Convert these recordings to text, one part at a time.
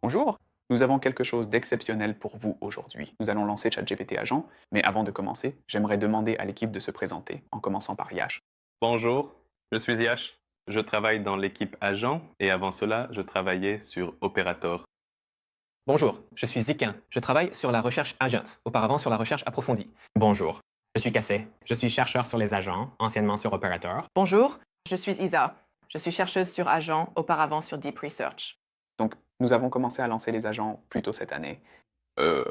Bonjour, nous avons quelque chose d'exceptionnel pour vous aujourd'hui. Nous allons lancer ChatGPT Agent, mais avant de commencer, j'aimerais demander à l'équipe de se présenter, en commençant par Yash. Bonjour, je suis Yash. Je travaille dans l'équipe Agent et avant cela, je travaillais sur Operator. Bonjour, je suis Zikin. Je travaille sur la recherche Agents, auparavant sur la recherche approfondie. Bonjour, je suis Cassé. Je suis chercheur sur les agents, anciennement sur Operator. Bonjour, je suis Isa. Je suis chercheuse sur Agent, auparavant sur Deep Research. Donc, nous avons commencé à lancer les agents plus tôt cette année. Euh,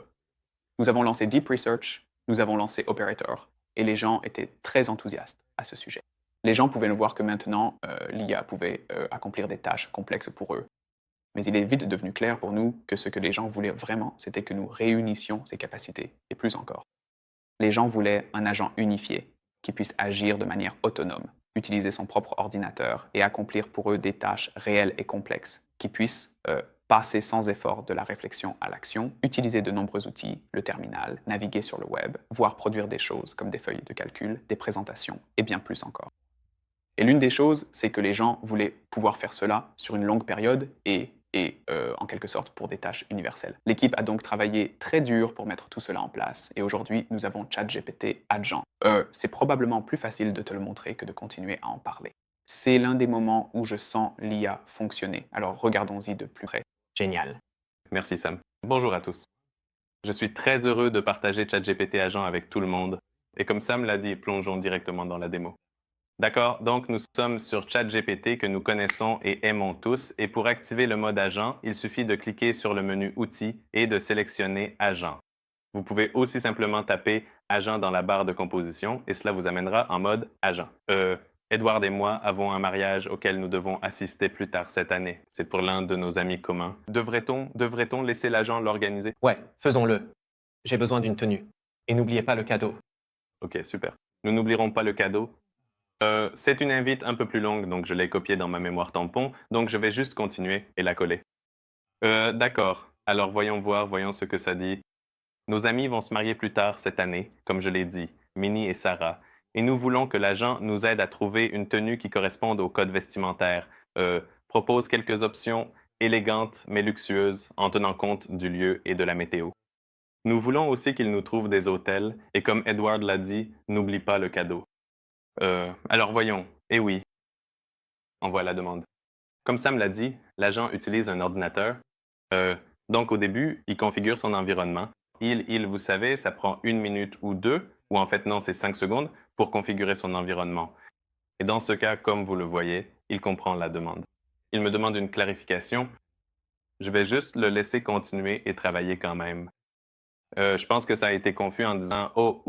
Nous avons lancé Deep Research, nous avons lancé Operator, et les gens étaient très enthousiastes à ce sujet. Les gens pouvaient le voir que maintenant, l'IA pouvait accomplir des tâches complexes pour eux. Mais il est vite devenu clair pour nous que ce que les gens voulaient vraiment, c'était que nous réunissions ces capacités, et plus encore. Les gens voulaient un agent unifié, qui puisse agir de manière autonome, utiliser son propre ordinateur et accomplir pour eux des tâches réelles et complexes, qui puissent passer sans effort de la réflexion à l'action, utiliser de nombreux outils, le terminal, naviguer sur le web, voire produire des choses comme des feuilles de calcul, des présentations et bien plus encore. Et l'une des choses, c'est que les gens voulaient pouvoir faire cela sur une longue période et en quelque sorte pour des tâches universelles. L'équipe a donc travaillé très dur pour mettre tout cela en place et aujourd'hui, nous avons ChatGPT Agent. C'est probablement plus facile de te le montrer que de continuer à en parler. C'est l'un des moments où je sens l'IA fonctionner, alors regardons-y de plus près. Génial. Merci Sam. Bonjour à tous. Je suis très heureux de partager ChatGPT Agent avec tout le monde. Et comme Sam l'a dit, plongeons directement dans la démo. D'accord, donc nous sommes sur ChatGPT que nous connaissons et aimons tous. Et pour activer le mode Agent, il suffit de cliquer sur le menu Outils et de sélectionner Agent. Vous pouvez aussi simplement taper Agent dans la barre de composition et cela vous amènera en mode Agent. Edward et moi avons un mariage auquel nous devons assister plus tard cette année. C'est pour l'un de nos amis communs. Devrait-on laisser l'agent l'organiser? Ouais, faisons-le. J'ai besoin d'une tenue. Et n'oubliez pas le cadeau. Ok, super. Nous n'oublierons pas le cadeau. C'est une invite un peu plus longue, donc je l'ai copiée dans ma mémoire tampon, donc je vais juste continuer et la coller. D'accord. Alors voyons ce que ça dit. Nos amis vont se marier plus tard cette année, comme je l'ai dit, Minnie et Sarah, et nous voulons que l'agent nous aide à trouver une tenue qui corresponde au code vestimentaire. Propose quelques options élégantes mais luxueuses en tenant compte du lieu et de la météo. Nous voulons aussi qu'il nous trouve des hôtels et comme Edward l'a dit, n'oublie pas le cadeau. Alors voyons. Eh oui, envoie la demande. Comme Sam l'a dit, l'agent utilise un ordinateur. Donc au début, il configure son environnement. Vous savez, ça prend 1 minute ou 2, ou en fait non, c'est 5 secondes, pour configurer son environnement. Et dans ce cas, comme vous le voyez, il comprend la demande. Il me demande une clarification. Je vais juste le laisser continuer et travailler quand même. Je pense que ça a été confus en disant oh,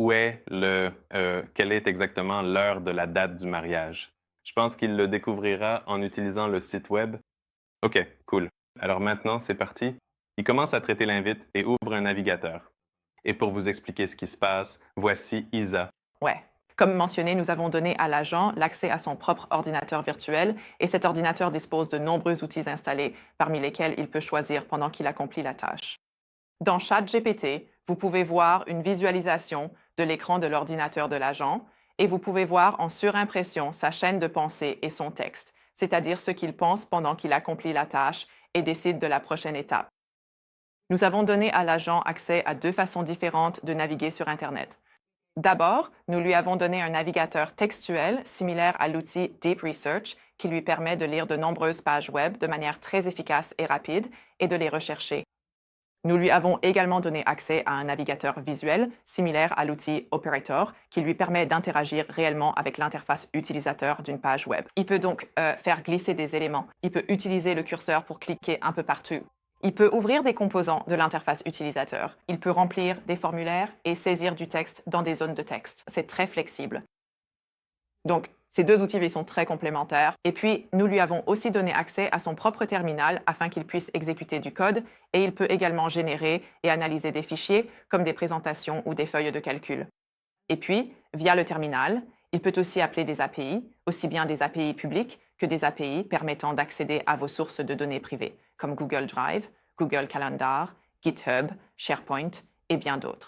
quelle est exactement l'heure de la date du mariage. Je pense qu'il le découvrira en utilisant le site web. OK, cool. Alors maintenant, c'est parti. Il commence à traiter l'invite et ouvre un navigateur. Et pour vous expliquer ce qui se passe, voici Isa. Ouais. Comme mentionné, nous avons donné à l'agent l'accès à son propre ordinateur virtuel et cet ordinateur dispose de nombreux outils installés, parmi lesquels il peut choisir pendant qu'il accomplit la tâche. Dans ChatGPT, vous pouvez voir une visualisation de l'écran de l'ordinateur de l'agent et vous pouvez voir en surimpression sa chaîne de pensée et son texte, c'est-à-dire ce qu'il pense pendant qu'il accomplit la tâche et décide de la prochaine étape. Nous avons donné à l'agent accès à 2 façons différentes de naviguer sur Internet. D'abord, nous lui avons donné un navigateur textuel similaire à l'outil Deep Research qui lui permet de lire de nombreuses pages web de manière très efficace et rapide et de les rechercher. Nous lui avons également donné accès à un navigateur visuel similaire à l'outil Operator qui lui permet d'interagir réellement avec l'interface utilisateur d'une page web. Il peut donc faire glisser des éléments. Il peut utiliser le curseur pour cliquer un peu partout. Il peut ouvrir des composants de l'interface utilisateur. Il peut remplir des formulaires et saisir du texte dans des zones de texte. C'est très flexible. Donc, ces 2 outils ils sont très complémentaires. Et puis, nous lui avons aussi donné accès à son propre terminal afin qu'il puisse exécuter du code et il peut également générer et analyser des fichiers comme des présentations ou des feuilles de calcul. Et puis, via le terminal, il peut aussi appeler des API, aussi bien des API publiques que des API permettant d'accéder à vos sources de données privées, comme Google Drive, Google Calendar, GitHub, SharePoint et bien d'autres.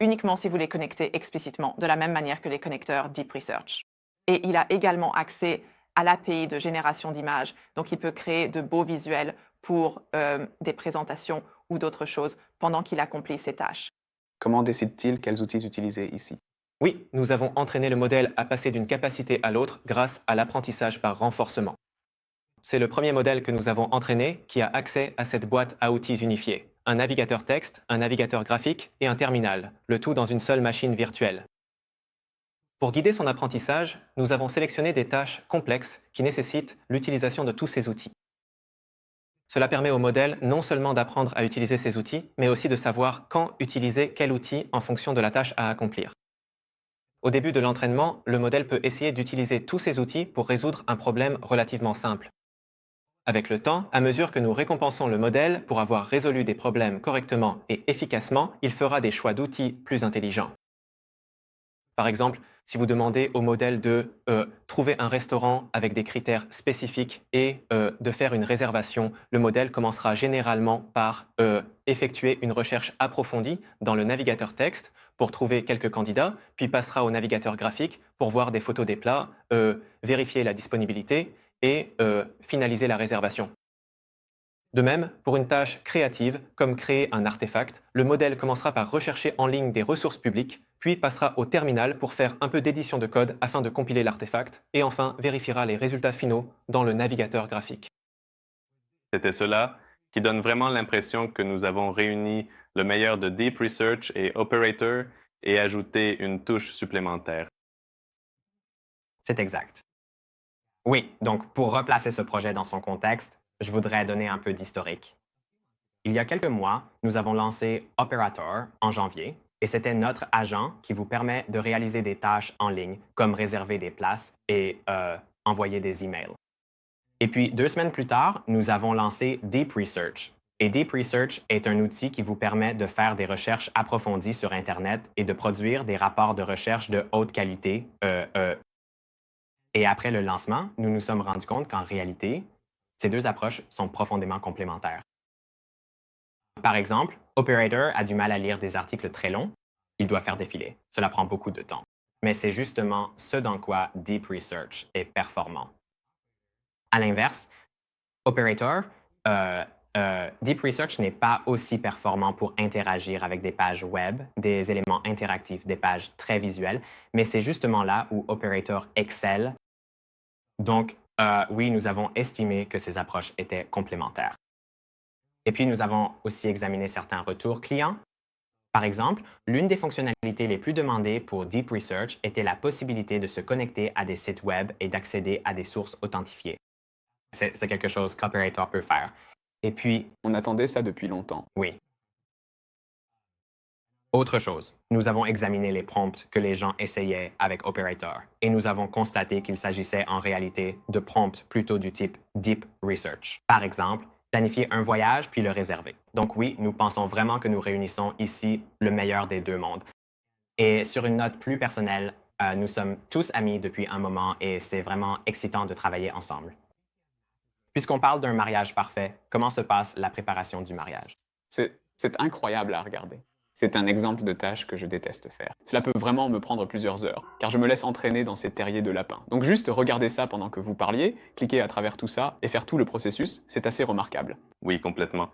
Uniquement si vous les connectez explicitement, de la même manière que les connecteurs Deep Research. Et il a également accès à l'API de génération d'images, donc il peut créer de beaux visuels pour des présentations ou d'autres choses pendant qu'il accomplit ses tâches. Comment décide-t-il quels outils utiliser ici? Oui, nous avons entraîné le modèle à passer d'une capacité à l'autre grâce à l'apprentissage par renforcement. C'est le premier modèle que nous avons entraîné qui a accès à cette boîte à outils unifiée. Un navigateur texte, un navigateur graphique et un terminal, le tout dans une seule machine virtuelle. Pour guider son apprentissage, nous avons sélectionné des tâches complexes qui nécessitent l'utilisation de tous ces outils. Cela permet au modèle non seulement d'apprendre à utiliser ces outils, mais aussi de savoir quand utiliser quel outil en fonction de la tâche à accomplir. Au début de l'entraînement, le modèle peut essayer d'utiliser tous ces outils pour résoudre un problème relativement simple. Avec le temps, à mesure que nous récompensons le modèle pour avoir résolu des problèmes correctement et efficacement, il fera des choix d'outils plus intelligents. Par exemple, si vous demandez au modèle de trouver un restaurant avec des critères spécifiques et de faire une réservation, le modèle commencera généralement par effectuer une recherche approfondie dans le navigateur texte pour trouver quelques candidats, puis passera au navigateur graphique pour voir des photos des plats, vérifier la disponibilité et finaliser la réservation. De même, pour une tâche créative, comme créer un artefact, le modèle commencera par rechercher en ligne des ressources publiques, puis passera au terminal pour faire un peu d'édition de code afin de compiler l'artefact, et enfin vérifiera les résultats finaux dans le navigateur graphique. C'était cela qui donne vraiment l'impression que nous avons réuni le meilleur de Deep Research et Operator et ajouté une touche supplémentaire. C'est exact. Oui, donc pour replacer ce projet dans son contexte, je voudrais donner un peu d'historique. Il y a quelques mois, nous avons lancé Operator en janvier, et c'était notre agent qui vous permet de réaliser des tâches en ligne, comme réserver des places et envoyer des emails. Et puis, 2 semaines plus tard, nous avons lancé Deep Research. Et Deep Research est un outil qui vous permet de faire des recherches approfondies sur Internet et de produire des rapports de recherche de haute qualité. Et après le lancement, nous nous sommes rendus compte qu'en réalité, ces 2 approches sont profondément complémentaires. Par exemple, Operator a du mal à lire des articles très longs. Il doit faire défiler. Cela prend beaucoup de temps. Mais c'est justement ce dans quoi Deep Research est performant. À l'inverse, Operator, Deep Research n'est pas aussi performant pour interagir avec des pages web, des éléments interactifs, des pages très visuelles, mais c'est justement là où Operator excelle. Donc, oui, nous avons estimé que ces approches étaient complémentaires. Et puis, nous avons aussi examiné certains retours clients. Par exemple, l'une des fonctionnalités les plus demandées pour Deep Research était la possibilité de se connecter à des sites web et d'accéder à des sources authentifiées. C'est quelque chose qu'Operator peut faire. Et puis, On attendait ça depuis longtemps. oui. Autre chose, nous avons examiné les prompts que les gens essayaient avec Operator et nous avons constaté qu'il s'agissait en réalité de prompts plutôt du type Deep Research. Par exemple, planifier un voyage puis le réserver. Donc oui, nous pensons vraiment que nous réunissons ici le meilleur des 2 mondes. Et sur une note plus personnelle, nous sommes tous amis depuis un moment et c'est vraiment excitant de travailler ensemble. Puisqu'on parle d'un mariage parfait, comment se passe la préparation du mariage? C'est incroyable à regarder. C'est un exemple de tâche que je déteste faire. Cela peut vraiment me prendre plusieurs heures, car je me laisse entraîner dans ces terriers de lapin. Donc juste regarder ça pendant que vous parliez, cliquer à travers tout ça et faire tout le processus, c'est assez remarquable. Oui, complètement.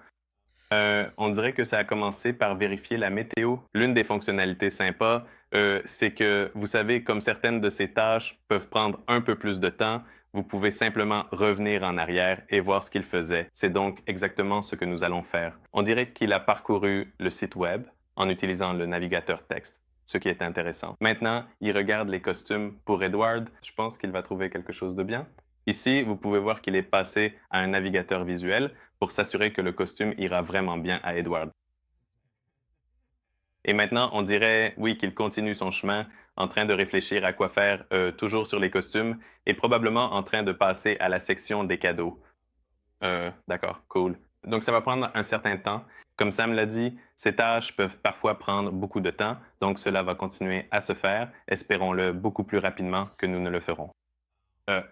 On dirait que ça a commencé par vérifier la météo. L'une des fonctionnalités sympas, c'est que, vous savez, comme certaines de ces tâches peuvent prendre un peu plus de temps, vous pouvez simplement revenir en arrière et voir ce qu'il faisait. C'est donc exactement ce que nous allons faire. On dirait qu'il a parcouru le site web en utilisant le navigateur texte, ce qui est intéressant. Maintenant, il regarde les costumes pour Edward. Je pense qu'il va trouver quelque chose de bien. Ici, vous pouvez voir qu'il est passé à un navigateur visuel pour s'assurer que le costume ira vraiment bien à Edward. Et maintenant, on dirait, oui, qu'il continue son chemin en train de réfléchir à quoi faire toujours sur les costumes et probablement en train de passer à la section des cadeaux. D'accord, cool. Donc, ça va prendre un certain temps. Comme Sam l'a dit, ces tâches peuvent parfois prendre beaucoup de temps, donc cela va continuer à se faire, espérons-le, beaucoup plus rapidement que nous ne le ferons.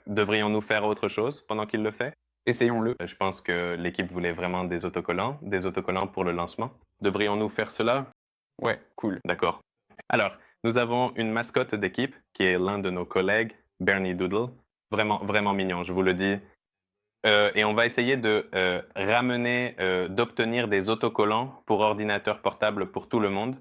Devrions-nous faire autre chose pendant qu'il le fait? Essayons-le. Je pense que l'équipe voulait vraiment des autocollants pour le lancement. Devrions-nous faire cela? Ouais, cool. D'accord. Alors, nous avons une mascotte d'équipe qui est l'un de nos collègues, Bernie Doodle. Vraiment, vraiment mignon, je vous le dis. Et on va essayer de d'obtenir des autocollants pour ordinateur portable pour tout le monde.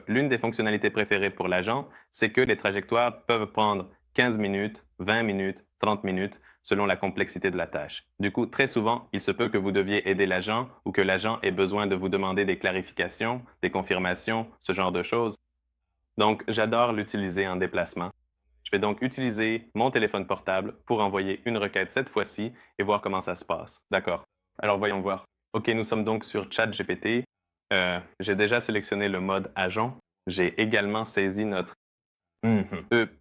L'une des fonctionnalités préférées pour l'agent, c'est que les trajectoires peuvent prendre 15 minutes, 20 minutes, 30 minutes, selon la complexité de la tâche. Du coup, très souvent, il se peut que vous deviez aider l'agent ou que l'agent ait besoin de vous demander des clarifications, des confirmations, ce genre de choses. Donc, j'adore l'utiliser en déplacement. Je vais donc utiliser mon téléphone portable pour envoyer une requête cette fois-ci et voir comment ça se passe. D'accord. Alors, voyons voir. OK, nous sommes donc sur ChatGPT. J'ai déjà sélectionné le mode agent. J'ai également saisi notre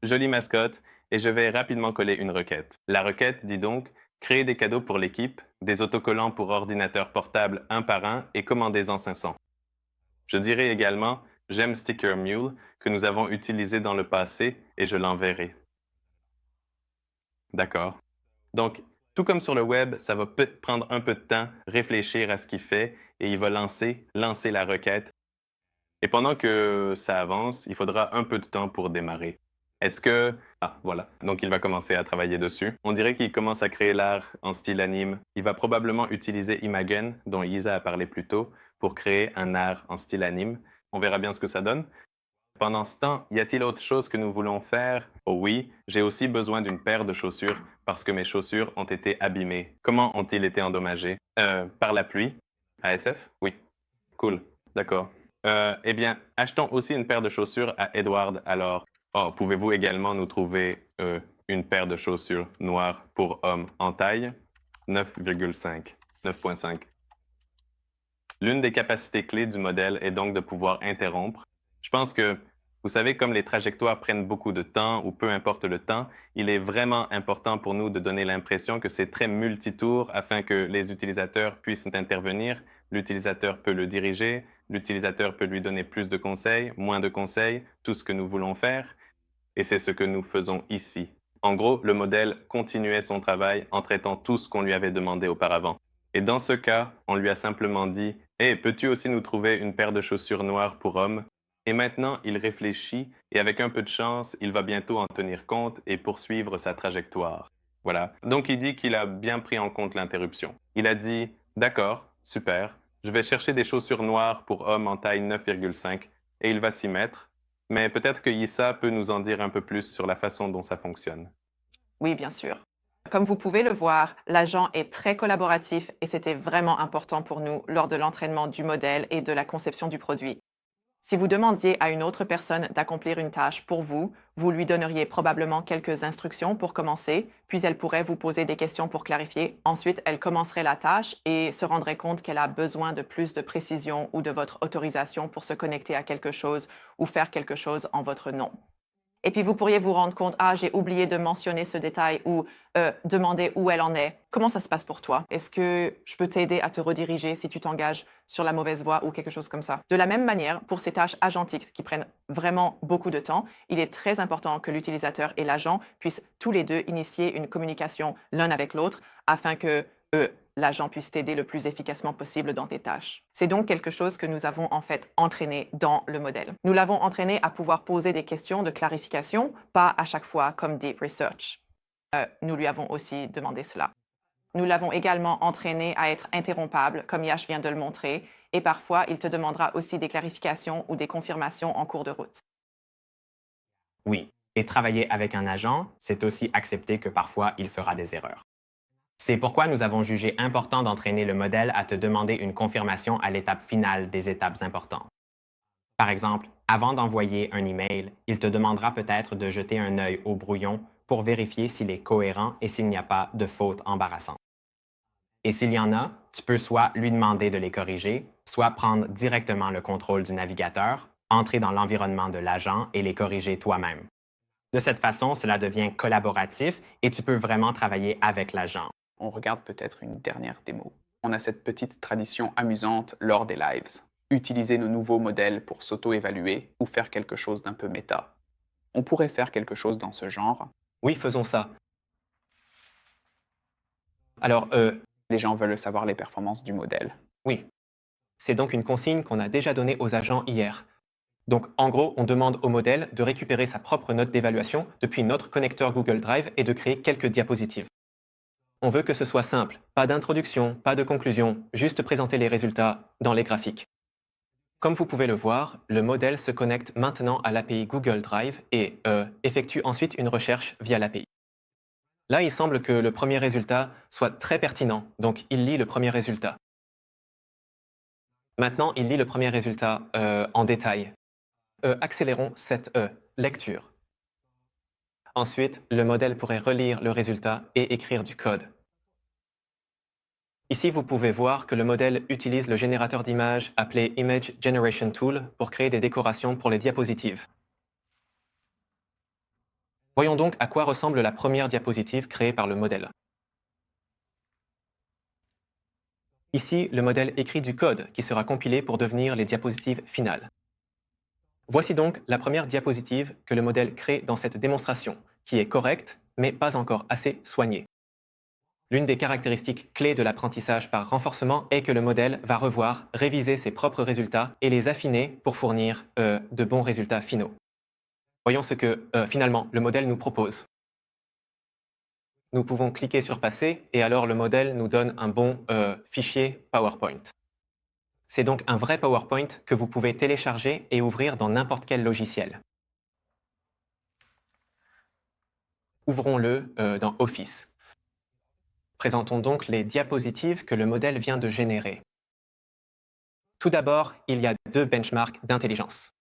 jolie mascotte et je vais rapidement coller une requête. La requête dit donc créer des cadeaux pour l'équipe, des autocollants pour ordinateur portable un par un et commandez-en 500. Je dirai également j'aime Sticker Mule que nous avons utilisé dans le passé et je l'enverrai. D'accord. Donc, tout comme sur le web, ça va peut prendre un peu de temps, réfléchir à ce qu'il fait et il va lancer la requête. Et pendant que ça avance, il faudra un peu de temps pour démarrer. Est-ce que... Ah, voilà. Donc, il va commencer à travailler dessus. On dirait qu'il commence à créer l'art en style anime. Il va probablement utiliser Imagen, dont Isa a parlé plus tôt, pour créer un art en style anime. On verra bien ce que ça donne. Pendant ce temps, y a-t-il autre chose que nous voulons faire? Oh oui, j'ai aussi besoin d'une paire de chaussures parce que mes chaussures ont été abîmées. Comment ont-ils été endommagés? Par la pluie? ASF? Oui. Cool. D'accord. Eh bien, achetons aussi une paire de chaussures à Edward alors. Oh, pouvez-vous également nous trouver une paire de chaussures noires pour hommes en taille? 9,5. 9,5. L'une des capacités clés du modèle est donc de pouvoir interrompre. Je pense que, vous savez, comme les trajectoires prennent beaucoup de temps ou peu importe le temps, il est vraiment important pour nous de donner l'impression que c'est très multitour afin que les utilisateurs puissent intervenir. L'utilisateur peut le diriger, l'utilisateur peut lui donner plus de conseils, moins de conseils, tout ce que nous voulons faire. Et c'est ce que nous faisons ici. En gros, le modèle continuait son travail en traitant tout ce qu'on lui avait demandé auparavant. Et dans ce cas, on lui a simplement dit « Hey, peux-tu aussi nous trouver une paire de chaussures noires pour hommes ?» Et maintenant, il réfléchit et avec un peu de chance, il va bientôt en tenir compte et poursuivre sa trajectoire. Voilà. Donc, il dit qu'il a bien pris en compte l'interruption. Il a dit « D'accord, super, je vais chercher des chaussures noires pour hommes en taille 9,5 et il va s'y mettre. Mais peut-être que Yissa peut nous en dire un peu plus sur la façon dont ça fonctionne. Oui, bien sûr. Comme vous pouvez le voir, l'agent est très collaboratif et c'était vraiment important pour nous lors de l'entraînement du modèle et de la conception du produit. Si vous demandiez à une autre personne d'accomplir une tâche pour vous, vous lui donneriez probablement quelques instructions pour commencer, puis elle pourrait vous poser des questions pour clarifier. Ensuite, elle commencerait la tâche et se rendrait compte qu'elle a besoin de plus de précision ou de votre autorisation pour se connecter à quelque chose ou faire quelque chose en votre nom. Et puis, vous pourriez vous rendre compte, ah, j'ai oublié de mentionner ce détail ou demander où elle en est. Comment ça se passe pour toi? Est-ce que je peux t'aider à te rediriger si tu t'engages sur la mauvaise voie ou quelque chose comme ça? De la même manière, pour ces tâches agentiques qui prennent vraiment beaucoup de temps, il est très important que l'utilisateur et l'agent puissent tous les deux initier une communication l'un avec l'autre afin que l'agent puisse t'aider le plus efficacement possible dans tes tâches. C'est donc quelque chose que nous avons en fait entraîné dans le modèle. Nous l'avons entraîné à pouvoir poser des questions de clarification, pas à chaque fois comme Deep Research. Nous lui avons aussi demandé cela. Nous l'avons également entraîné à être interrompable, comme Yash vient de le montrer, et parfois il te demandera aussi des clarifications ou des confirmations en cours de route. Oui, et travailler avec un agent, c'est aussi accepter que parfois il fera des erreurs. C'est pourquoi nous avons jugé important d'entraîner le modèle à te demander une confirmation à l'étape finale des étapes importantes. Par exemple, avant d'envoyer un email, il te demandera peut-être de jeter un œil au brouillon pour vérifier s'il est cohérent et s'il n'y a pas de fautes embarrassantes. Et s'il y en a, tu peux soit lui demander de les corriger, soit prendre directement le contrôle du navigateur, entrer dans l'environnement de l'agent et les corriger toi-même. De cette façon, cela devient collaboratif et tu peux vraiment travailler avec l'agent. On regarde peut-être une dernière démo. On a cette petite tradition amusante lors des lives. Utiliser nos nouveaux modèles pour s'auto-évaluer ou faire quelque chose d'un peu méta. On pourrait faire quelque chose dans ce genre. Oui, faisons ça. Alors, Les gens veulent savoir les performances du modèle. oui. C'est donc une consigne qu'on a déjà donnée aux agents hier. Donc, en gros, on demande au modèle de récupérer sa propre note d'évaluation depuis notre connecteur Google Drive et de créer quelques diapositives. On veut que ce soit simple, pas d'introduction, pas de conclusion, juste présenter les résultats dans les graphiques. Comme vous pouvez le voir, le modèle se connecte maintenant à l'API Google Drive et effectue ensuite une recherche via l'API. Là, il semble que le premier résultat soit très pertinent, donc il lit le premier résultat. Maintenant, il lit le premier résultat en détail. Accélérons cette lecture. Ensuite, le modèle pourrait relire le résultat et écrire du code. Ici, vous pouvez voir que le modèle utilise le générateur d'images appelé Image Generation Tool pour créer des décorations pour les diapositives. Voyons donc à quoi ressemble la première diapositive créée par le modèle. Ici, le modèle écrit du code qui sera compilé pour devenir les diapositives finales. Voici donc la première diapositive que le modèle crée dans cette démonstration, qui est correcte, mais pas encore assez soignée. L'une des caractéristiques clés de l'apprentissage par renforcement est que le modèle va revoir, réviser ses propres résultats et les affiner pour fournir de bons résultats finaux. Voyons ce que finalement le modèle nous propose. Nous pouvons cliquer sur Passer et alors le modèle nous donne un bon fichier PowerPoint. C'est donc un vrai PowerPoint que vous pouvez télécharger et ouvrir dans n'importe quel logiciel. Ouvrons-le dans Office. Présentons donc les diapositives que le modèle vient de générer. Tout d'abord, il y a deux benchmarks d'intelligence.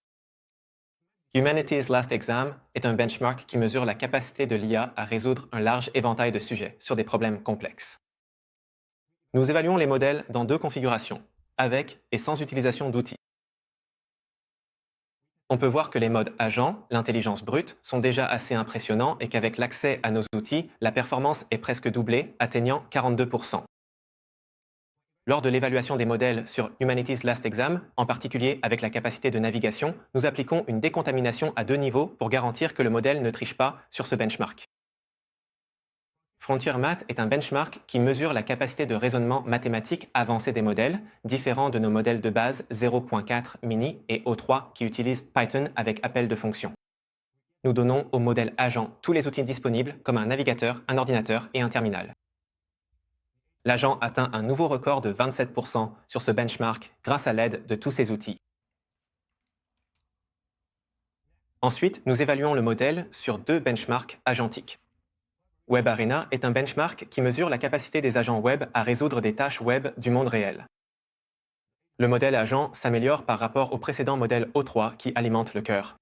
Humanity's Last Exam est un benchmark qui mesure la capacité de l'IA à résoudre un large éventail de sujets sur des problèmes complexes. Nous évaluons les modèles dans deux configurations, avec et sans utilisation d'outils. On peut voir que les modes agents, l'intelligence brute, sont déjà assez impressionnants et qu'avec l'accès à nos outils, la performance est presque doublée, atteignant 42%. Lors de l'évaluation des modèles sur Humanity's Last Exam, en particulier avec la capacité de navigation, nous appliquons une décontamination à deux niveaux pour garantir que le modèle ne triche pas sur ce benchmark. Frontier Math est un benchmark qui mesure la capacité de raisonnement mathématique avancé des modèles, différent de nos modèles de base 0.4 mini et O3 qui utilisent Python avec appel de fonction. Nous donnons au modèle agent tous les outils disponibles comme un navigateur, un ordinateur et un terminal. L'agent atteint un nouveau record de 27% sur ce benchmark grâce à l'aide de tous ces outils. Ensuite, nous évaluons le modèle sur deux benchmarks agentiques. Web Arena est un benchmark qui mesure la capacité des agents web à résoudre des tâches web du monde réel. Le modèle agent s'améliore par rapport au précédent modèle O3 qui alimente le cœur.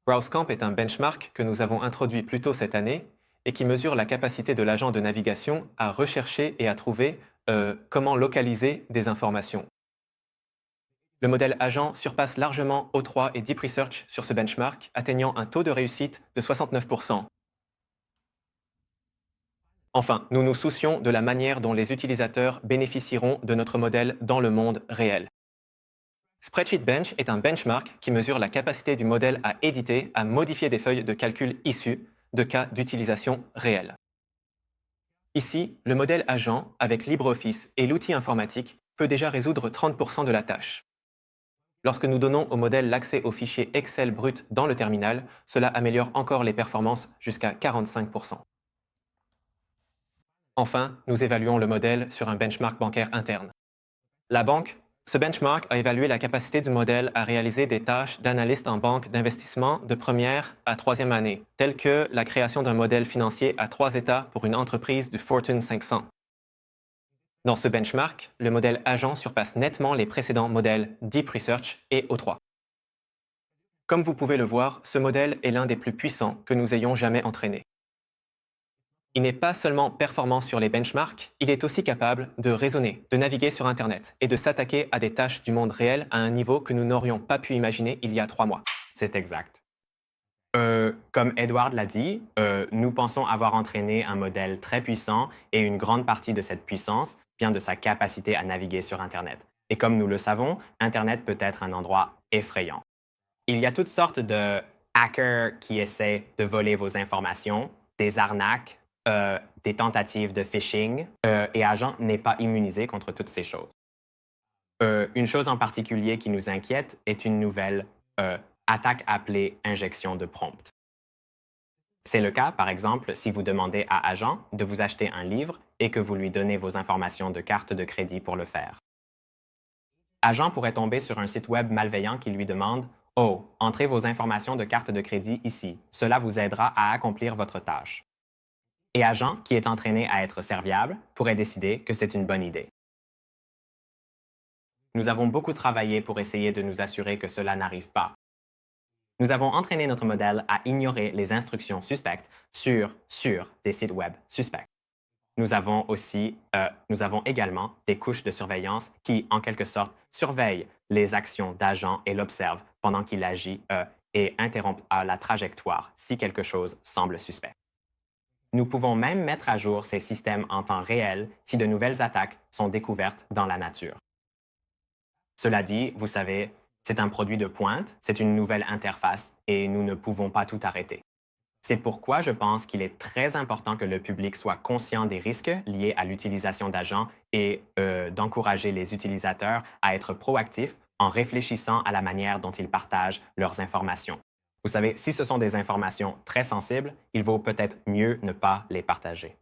BrowseCamp est un benchmark que nous avons introduit plus tôt cette année et qui mesure la capacité de l'agent de navigation à rechercher et à trouver comment localiser des informations. Le modèle agent surpasse largement O3 et Deep Research sur ce benchmark, atteignant un taux de réussite de 69%. Enfin, nous nous soucions de la manière dont les utilisateurs bénéficieront de notre modèle dans le monde réel. Spreadsheet Bench est un benchmark qui mesure la capacité du modèle à éditer, à modifier des feuilles de calcul issues de cas d'utilisation réels. Ici, le modèle agent, avec LibreOffice et l'outil informatique, peut déjà résoudre 30% de la tâche. Lorsque nous donnons au modèle l'accès au fichier Excel brut dans le terminal, cela améliore encore les performances jusqu'à 45%. Enfin, nous évaluons le modèle sur un benchmark bancaire interne. La banque, ce benchmark a évalué la capacité du modèle à réaliser des tâches d'analyste en banque d'investissement de première à troisième année, telles que la création d'un modèle financier à 3 états pour une entreprise du Fortune 500. Dans ce benchmark, le modèle agent surpasse nettement les précédents modèles Deep Research et O3. Comme vous pouvez le voir, ce modèle est l'un des plus puissants que nous ayons jamais entraîné. Il n'est pas seulement performant sur les benchmarks, il est aussi capable de raisonner, de naviguer sur Internet et de s'attaquer à des tâches du monde réel à un niveau que nous n'aurions pas pu imaginer il y a 3 mois. C'est exact. Comme Edward l'a dit, nous pensons avoir entraîné un modèle très puissant et une grande partie de cette puissance vient de sa capacité à naviguer sur Internet. Et comme nous le savons, Internet peut être un endroit effrayant. Il y a toutes sortes de hackers qui essaient de voler vos informations, des arnaques, des tentatives de phishing, et Agent n'est pas immunisé contre toutes ces choses. Une chose en particulier qui nous inquiète est une nouvelle attaque appelée injection de prompt. C'est le cas, par exemple, si vous demandez à Agent de vous acheter un livre et que vous lui donnez vos informations de carte de crédit pour le faire. Agent pourrait tomber sur un site web malveillant qui lui demande « Oh, entrez vos informations de carte de crédit ici. Cela vous aidera à accomplir votre tâche. » Et Agent, qui est entraîné à être serviable, pourrait décider que c'est une bonne idée. Nous avons beaucoup travaillé pour essayer de nous assurer que cela n'arrive pas. Nous avons entraîné notre modèle à ignorer les instructions suspectes sur des sites web suspects. Nous avons également des couches de surveillance qui, en quelque sorte, surveillent les actions d'agent et l'observent pendant qu'il agit et interrompent la trajectoire si quelque chose semble suspect. Nous pouvons même mettre à jour ces systèmes en temps réel si de nouvelles attaques sont découvertes dans la nature. Cela dit, vous savez, c'est un produit de pointe, c'est une nouvelle interface et nous ne pouvons pas tout arrêter. C'est pourquoi je pense qu'il est très important que le public soit conscient des risques liés à l'utilisation d'agents et d'encourager les utilisateurs à être proactifs en réfléchissant à la manière dont ils partagent leurs informations. Vous savez, si ce sont des informations très sensibles, il vaut peut-être mieux ne pas les partager.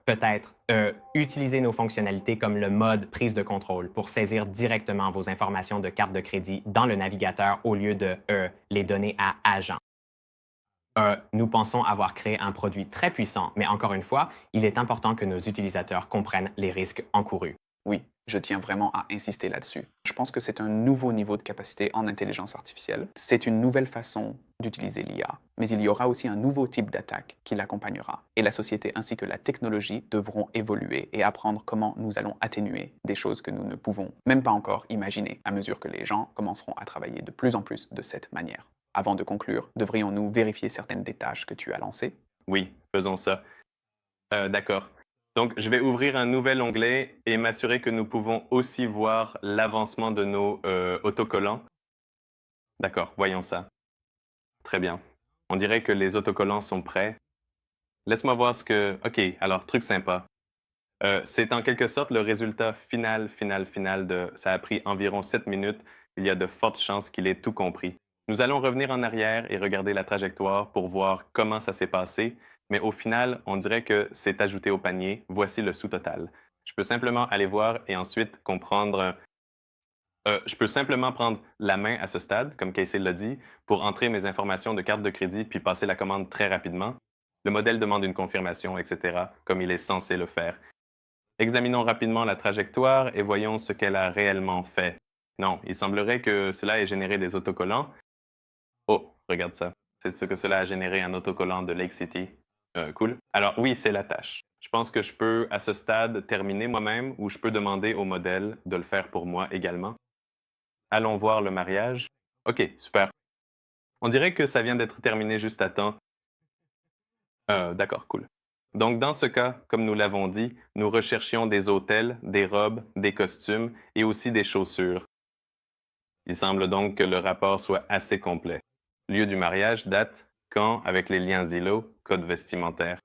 Peut-être utiliser nos fonctionnalités comme le mode prise de contrôle pour saisir directement vos informations de carte de crédit dans le navigateur au lieu de les donner à agent. Nous pensons avoir créé un produit très puissant, mais encore une fois, il est important que nos utilisateurs comprennent les risques encourus. Oui, je tiens vraiment à insister là-dessus. Je pense que c'est un nouveau niveau de capacité en intelligence artificielle. C'est une nouvelle façon d'utiliser l'IA, mais il y aura aussi un nouveau type d'attaque qui l'accompagnera. Et la société ainsi que la technologie devront évoluer et apprendre comment nous allons atténuer des choses que nous ne pouvons même pas encore imaginer à mesure que les gens commenceront à travailler de plus en plus de cette manière. Avant de conclure, devrions-nous vérifier certaines des tâches que tu as lancées? Oui, faisons ça. D'accord. Donc, je vais ouvrir un nouvel onglet et m'assurer que nous pouvons aussi voir l'avancement de nos autocollants. D'accord, voyons ça. Très bien. On dirait que les autocollants sont prêts. Laisse-moi voir ce que... OK, alors, truc sympa. C'est en quelque sorte le résultat final de... Ça a pris environ 7 minutes. Il y a de fortes chances qu'il ait tout compris. Nous allons revenir en arrière et regarder la trajectoire pour voir comment ça s'est passé, mais au final, on dirait que c'est ajouté au panier. Voici le sous-total. Je peux simplement aller voir et ensuite comprendre. Je peux simplement prendre la main à ce stade, comme Casey l'a dit, pour entrer mes informations de carte de crédit puis passer la commande très rapidement. Le modèle demande une confirmation, etc., comme il est censé le faire. Examinons rapidement la trajectoire et voyons ce qu'elle a réellement fait. Non, il semblerait que cela ait généré des autocollants. Oh, regarde ça. C'est ce que cela a généré un autocollant de Lake City. Cool. Alors oui, c'est la tâche. Je pense que je peux, à ce stade, terminer moi-même ou je peux demander au modèle de le faire pour moi également. Allons voir le mariage. OK, super. On dirait que ça vient d'être terminé juste à temps. D'accord, cool. Donc, dans ce cas, comme nous l'avons dit, nous recherchions des hôtels, des robes, des costumes et aussi des chaussures. Il semble donc que le rapport soit assez complet. Lieu du mariage, date, quand, avec les liens Zillow, code vestimentaire.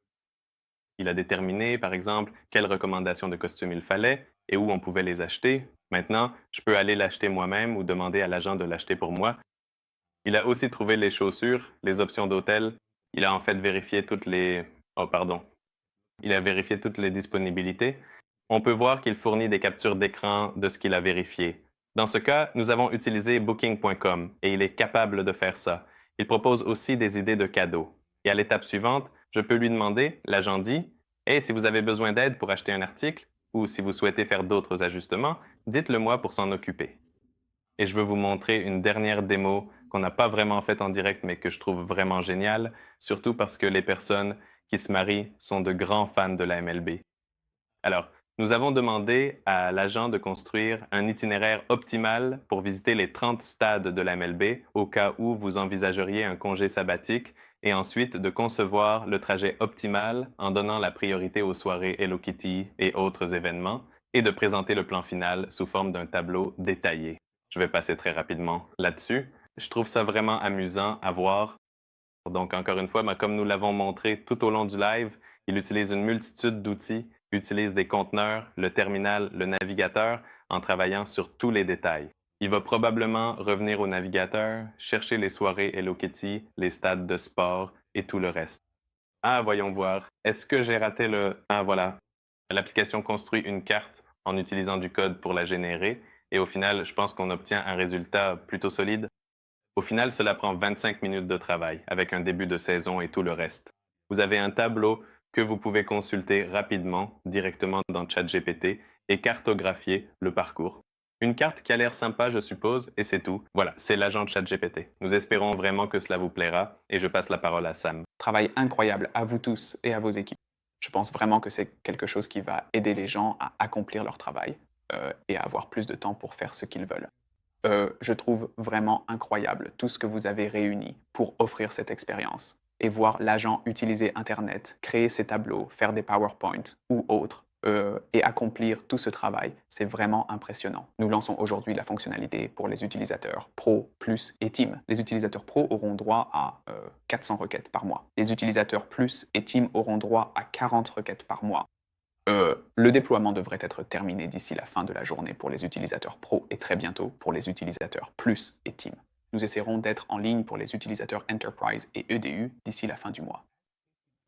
Il a déterminé, par exemple, quelles recommandations de costumes il fallait et où on pouvait les acheter. Maintenant, je peux aller l'acheter moi-même ou demander à l'agent de l'acheter pour moi. Il a aussi trouvé les chaussures, les options d'hôtel. Il a en fait vérifié toutes les... Oh, pardon. Il a vérifié toutes les disponibilités. On peut voir qu'il fournit des captures d'écran de ce qu'il a vérifié. Dans ce cas, nous avons utilisé Booking.com et il est capable de faire ça. Il propose aussi des idées de cadeaux. Et à l'étape suivante, je peux lui demander, l'agent dit, « Hey, si vous avez besoin d'aide pour acheter un article ou si vous souhaitez faire d'autres ajustements, dites-le moi pour s'en occuper. » Et je veux vous montrer une dernière démo qu'on n'a pas vraiment faite en direct, mais que je trouve vraiment géniale, surtout parce que les personnes qui se marient sont de grands fans de la MLB. Alors, nous avons demandé à l'agent de construire un itinéraire optimal pour visiter les 30 stades de la MLB au cas où vous envisageriez un congé sabbatique et ensuite de concevoir le trajet optimal en donnant la priorité aux soirées Hello Kitty et autres événements et de présenter le plan final sous forme d'un tableau détaillé. Je vais passer très rapidement là-dessus. Je trouve ça vraiment amusant à voir. Donc, encore une fois, comme nous l'avons montré tout au long du live, il utilise une multitude d'outils, utilise des conteneurs, le terminal, le navigateur, en travaillant sur tous les détails. Il va probablement revenir au navigateur, chercher les soirées Hello Kitty, les stades de sport, et tout le reste. Ah, voyons voir. Est-ce que j'ai raté le... Ah, voilà. L'application construit une carte en utilisant du code pour la générer et au final, je pense qu'on obtient un résultat plutôt solide. Au final, cela prend 25 minutes de travail avec un début de saison et tout le reste. Vous avez un tableau que vous pouvez consulter rapidement directement dans ChatGPT et cartographier le parcours. Une carte qui a l'air sympa, je suppose, et c'est tout. Voilà, c'est l'agent de ChatGPT. Nous espérons vraiment que cela vous plaira et je passe la parole à Sam. Travail incroyable à vous tous et à vos équipes. Je pense vraiment que c'est quelque chose qui va aider les gens à accomplir leur travail et à avoir plus de temps pour faire ce qu'ils veulent. Je trouve vraiment incroyable tout ce que vous avez réuni pour offrir cette expérience et voir l'agent utiliser Internet, créer ses tableaux, faire des PowerPoint ou autres et accomplir tout ce travail. C'est vraiment impressionnant. Nous lançons aujourd'hui la fonctionnalité pour les utilisateurs Pro, Plus et Team. Les utilisateurs Pro auront droit à 400 requêtes par mois. Les utilisateurs Plus et Team auront droit à 40 requêtes par mois. Le déploiement devrait être terminé d'ici la fin de la journée pour les utilisateurs Pro et très bientôt pour les utilisateurs Plus et Team. Nous essaierons d'être en ligne pour les utilisateurs Enterprise et EDU d'ici la fin du mois.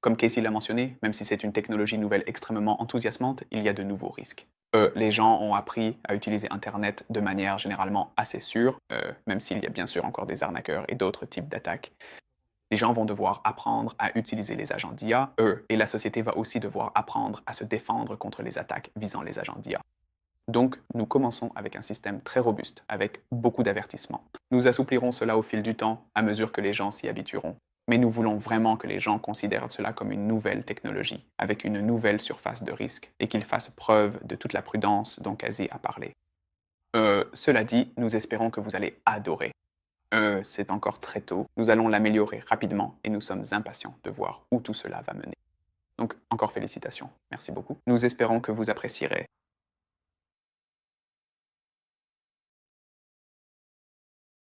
Comme Casey l'a mentionné, même si c'est une technologie nouvelle extrêmement enthousiasmante, il y a de nouveaux risques. Les gens ont appris à utiliser Internet de manière généralement assez sûre, même s'il y a bien sûr encore des arnaqueurs et d'autres types d'attaques. Les gens vont devoir apprendre à utiliser les agents d'IA, et la société va aussi devoir apprendre à se défendre contre les attaques visant les agents d'IA. Donc, nous commençons avec un système très robuste, avec beaucoup d'avertissements. Nous assouplirons cela au fil du temps, à mesure que les gens s'y habitueront. Mais nous voulons vraiment que les gens considèrent cela comme une nouvelle technologie, avec une nouvelle surface de risque, et qu'ils fassent preuve de toute la prudence dont Casey a parlé. Cela dit, nous espérons que vous allez adorer. C'est encore très tôt, nous allons l'améliorer rapidement et nous sommes impatients de voir où tout cela va mener. Donc, encore félicitations, merci beaucoup. Nous espérons que vous apprécierez